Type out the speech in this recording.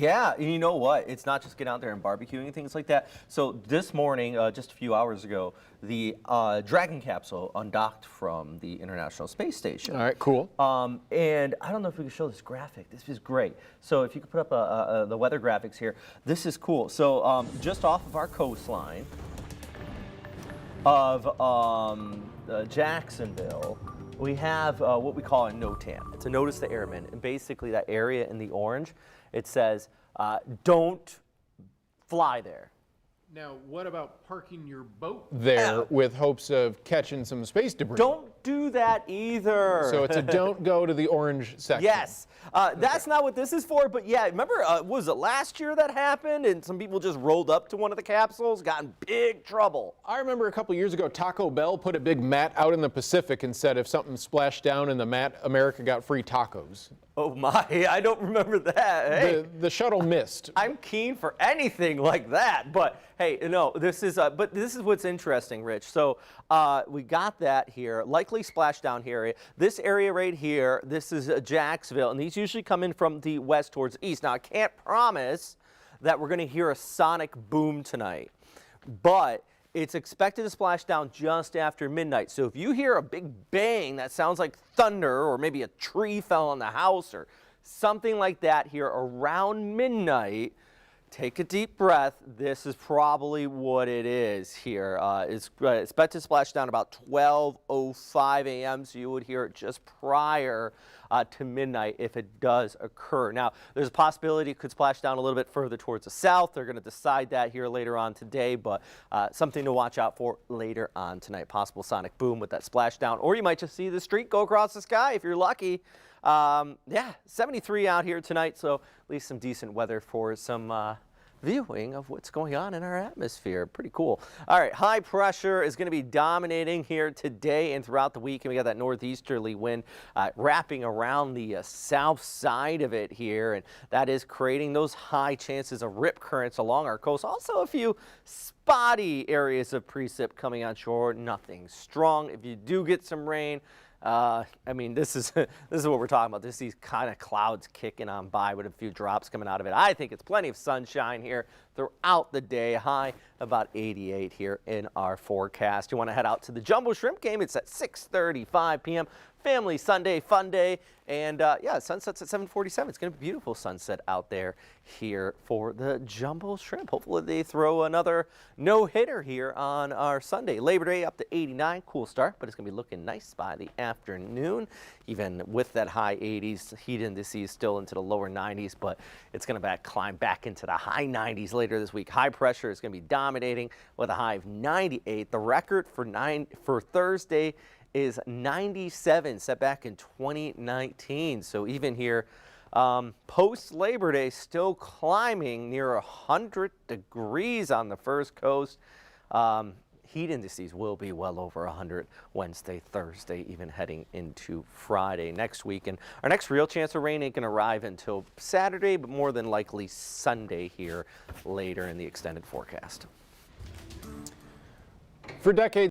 Yeah, and you know what? It's not just getting out there and barbecuing and things like that. So this morning, just a few hours ago, the Dragon capsule undocked from the International Space Station. All right, cool. And I don't know if we can show this graphic. This is great. So if you could put up the weather graphics here, this is cool. So just off of our coastline of Jacksonville, we have what we call a NOTAM. It's a Notice to Airmen. And basically that area in the orange, it says, don't fly there. Now, what about parking your boat There with hopes of catching some space debris. Don't do that either. So it's a don't go to the orange section. Yes, that's not what this is for, but yeah, remember, was it last year that happened and some people just rolled up to one of the capsules, got in big trouble? I remember a couple years ago, Taco Bell put a big mat out in the Pacific and said if something splashed down in the mat, America got free tacos. Oh my, I don't remember that. Hey. The shuttle missed. I'm keen for anything like that, but hey, no, this is what's interesting, Rich. So we got that here, likely splashdown area. This area right here, this is Jacksonville, and these usually come in from the west towards the east. Now, I can't promise that we're going to hear a sonic boom tonight, but it's expected to splash down just after midnight. So if you hear a big bang that sounds like thunder, or maybe a tree fell on the house or something like that here around midnight, take a deep breath. This is probably what it is here. It's expected to splash down about 12:05 a.m., so you would hear it just prior to midnight if it does occur. Now, there's a possibility it could splash down a little bit further towards the south. They're going to decide that here later on today, but something to watch out for later on tonight. Possible sonic boom with that splashdown, or you might just see the street go across the sky if you're lucky. Yeah, 73 out here tonight, so at least some decent weather for some viewing of what's going on in our atmosphere. Pretty cool. All right, high pressure is going to be dominating here today and throughout the week, and we got that northeasterly wind wrapping around the south side of it here, and that is creating those high chances of rip currents along our coast. Also a few spotty areas of precip coming on shore. Nothing strong. If you do get some rain, I mean, this is what we're talking about. These kind of clouds kicking on by with a few drops coming out of it. I think it's plenty of sunshine here throughout the day. High about 88 here in our forecast. You want to head out to the Jumbo Shrimp game. It's at 6:35 p.m. Family Sunday fun day, and yeah, sunset's at 7:47. It's going to be a beautiful sunset out there here for the Jumbo Shrimp. Hopefully they throw another no-hitter here on our Sunday. Labor Day up to 89, cool start, but it's going to be looking nice by the afternoon. Even with that high 80s, heat indices still into the lower 90s, but it's going to climb back into the high 90s later this week. High pressure is going to be dominating with a high of 98. The record for Thursday is 97, set back in 2019. So even here, post Labor Day, still climbing near 100 degrees on the first coast. Heat indices will be well over 100 Wednesday, Thursday, even heading into Friday next week. And our next real chance of rain ain't going to arrive until Saturday, but more than likely Sunday here later in the extended forecast. For decades,